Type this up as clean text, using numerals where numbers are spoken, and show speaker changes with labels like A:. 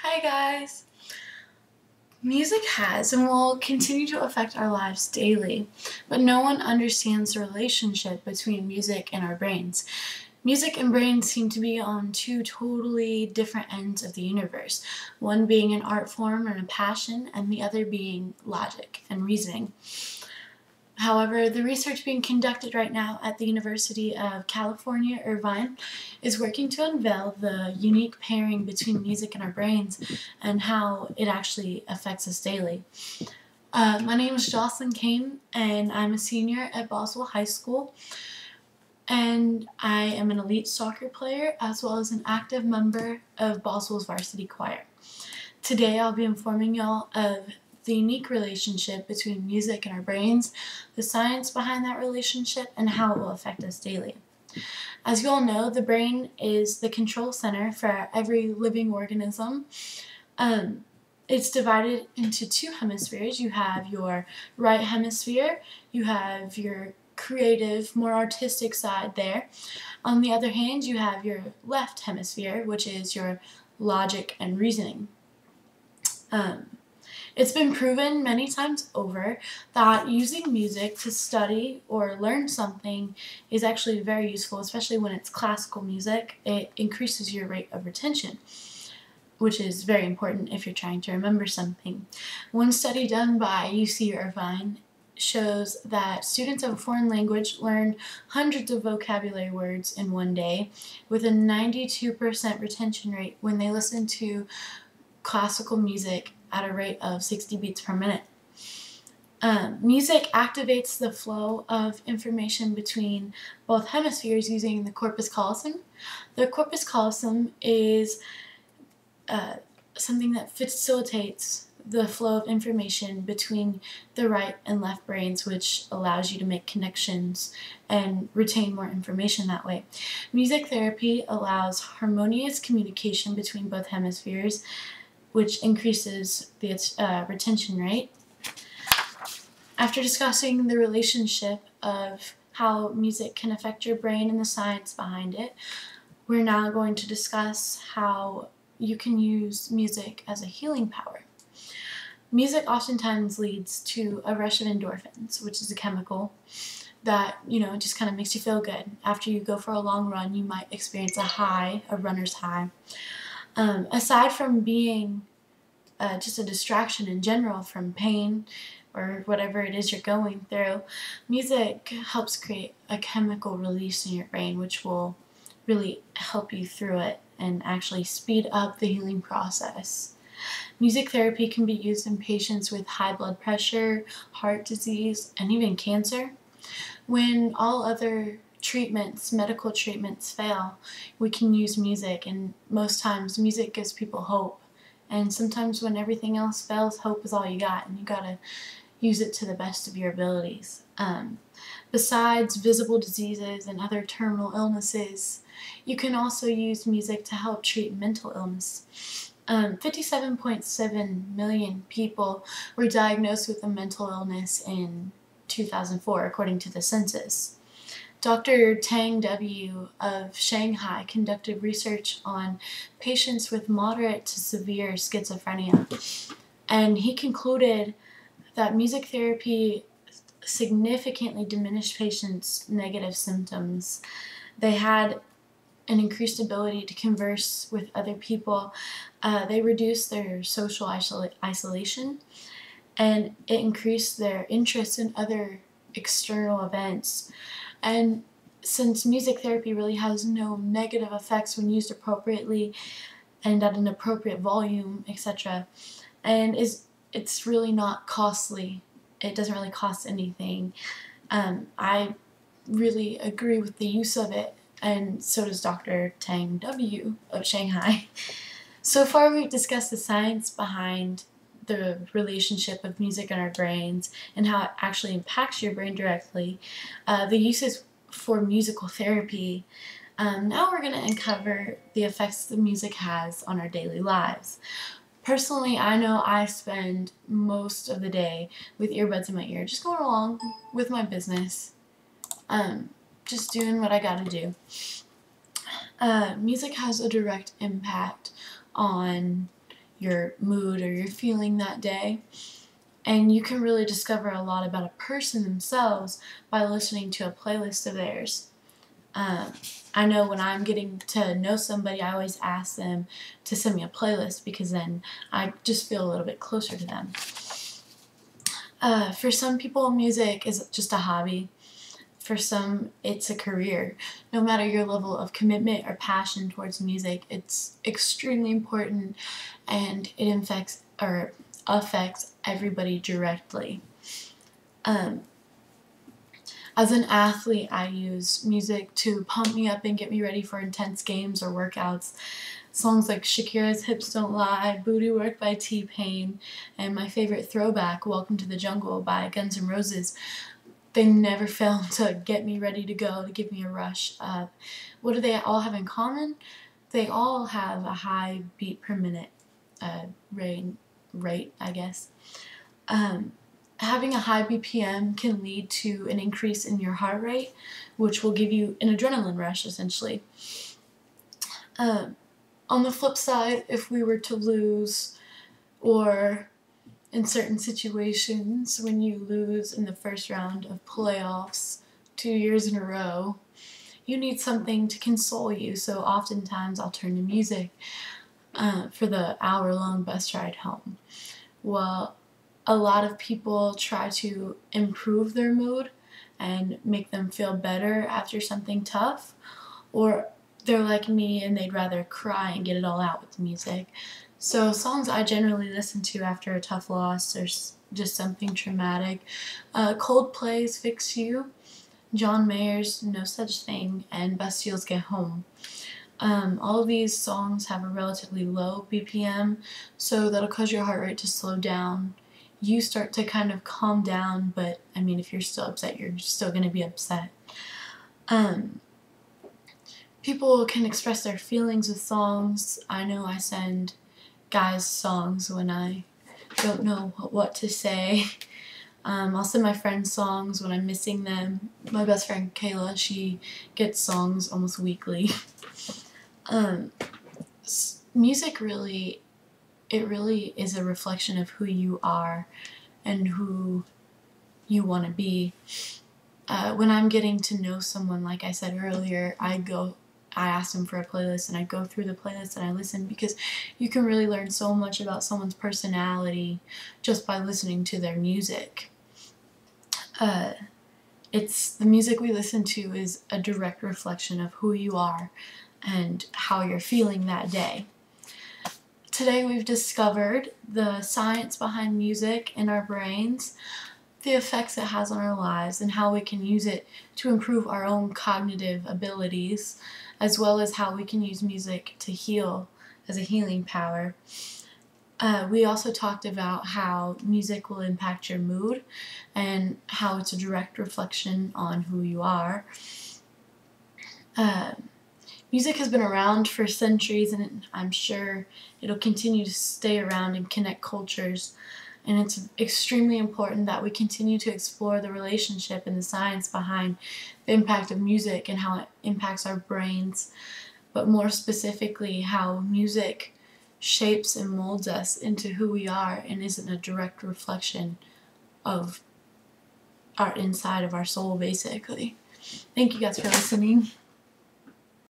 A: Hi guys! Music has and will continue to affect our lives daily, but no one understands the relationship between music and our brains. Music and brains seem to be on two totally different ends of the universe, one being an art form and a passion, and the other being logic and reasoning. However, the research being conducted right now at the University of California, Irvine, is working to unveil the unique pairing between music and our brains and how it actually affects us daily. My name is Jocelyn Cain, and I'm a senior at Boswell High School, and I am an elite soccer player as well as an active member of Boswell's varsity choir. Today I'll be informing y'all of the unique relationship between music and our brains, the science behind that relationship, and how it will affect us daily. As you all know, the brain is the control center for every living organism. It's divided into two hemispheres. You have your right hemisphere, you have your creative, more artistic side there. On the other hand, you have your left hemisphere, which is your logic and reasoning. It's been proven many times over that using music to study or learn something is actually very useful, especially when it's classical music. It increases your rate of retention, which is very important if you're trying to remember something. One study done by UC Irvine shows that students of a foreign language learn hundreds of vocabulary words in one day with a 92% retention rate when they listen to classical music at a rate of 60 beats per minute. Music activates the flow of information between both hemispheres using the corpus callosum. The corpus callosum is something that facilitates the flow of information between the right and left brains, which allows you to make connections and retain more information that way. Music therapy allows harmonious communication between both hemispheres, which increases the retention rate. After discussing the relationship of how music can affect your brain and the science behind it, we're now going to discuss how you can use music as a healing power. Music oftentimes leads to a rush of endorphins, which is a chemical that, just kind of makes you feel good. After you go for a long run, you might experience a high, a runner's high. Aside from being just a distraction in general from pain or whatever it is you're going through, music helps create a chemical release in your brain, which will really help you through it and actually speed up the healing process. Music therapy can be used in patients with high blood pressure, heart disease, and even cancer. When all other medical treatments fail, we can use music, and most times music gives people hope. And sometimes when everything else fails, hope is all you got, and you gotta use it to the best of your abilities. Besides visible diseases and other terminal illnesses, you can also use music to help treat mental illness. 57.7 million people were diagnosed with a mental illness in 2004, according to the census. Dr. Tang W. of Shanghai conducted research on patients with moderate to severe schizophrenia, and he concluded that music therapy significantly diminished patients' negative symptoms. They had an increased ability to converse with other people. They reduced their social isolation, and it increased their interest in other external events. And since music therapy really has no negative effects when used appropriately and at an appropriate volume, etc., and it's really not costly, it doesn't really cost anything, I really agree with the use of it, and so does Dr. Tang W. of Shanghai. So far we've discussed the science behind the relationship of music and our brains and how it actually impacts your brain directly, the uses for musical therapy. Now we're going to uncover the effects the music has on our daily lives. Personally, I know I spend most of the day with earbuds in my ear, just going along with my business, just doing what I gotta do. Music has a direct impact on your mood or your feeling that day. And you can really discover a lot about a person themselves by listening to a playlist of theirs. I know when I'm getting to know somebody, I always ask them to send me a playlist because then I just feel a little bit closer to them. For some people, music is just a hobby. For some, it's a career. No matter your level of commitment or passion towards music, it's extremely important, and it affects everybody directly. As an athlete, I use music to pump me up and get me ready for intense games or workouts. Songs like Shakira's Hips Don't Lie, Booty Work by T-Pain, and my favorite throwback, Welcome to the Jungle by Guns N' Roses, they never fail to get me ready to go, to give me a rush. What do they all have in common? They all have a high beat per minute rate, I guess. Having a high BPM can lead to an increase in your heart rate, which will give you an adrenaline rush, essentially. On the flip side, if we were to lose, or in certain situations, when you lose in the first round of playoffs 2 years in a row, you need something to console you, so oftentimes I'll turn to music for the hour-long bus ride home. Well, a lot of people try to improve their mood and make them feel better after something tough, or they're like me and they'd rather cry and get it all out with music. So songs I generally listen to after a tough loss or just something traumatic: Coldplay's Fix You, John Mayer's No Such Thing, and Bastille's Get Home. All of these songs have a relatively low BPM, so that'll cause your heart rate to slow down. You start to kind of calm down, but I mean, if you're still upset, you're still going to be upset. People can express their feelings with songs. I know I send guys songs when I don't know what to say. I'll send my friends songs when I'm missing them. My best friend Kayla, she gets songs almost weekly. Music really is a reflection of who you are and who you want to be. When I'm getting to know someone, like I said earlier, I ask them for a playlist and I go through the playlist and I listen, because you can really learn so much about someone's personality just by listening to their music. The music we listen to is a direct reflection of who you are and how you're feeling that day. Today we've discovered the science behind music in our brains, the effects it has on our lives, and how we can use it to improve our own cognitive abilities, as well as how we can use music to heal as a healing power. We also talked about how music will impact your mood and how it's a direct reflection on who you are. Music has been around for centuries, and I'm sure it'll continue to stay around and connect cultures. And it's extremely important that we continue to explore the relationship and the science behind the impact of music and how it impacts our brains, but more specifically how music shapes and molds us into who we are and isn't a direct reflection of our inside of our soul, basically. Thank you guys for listening.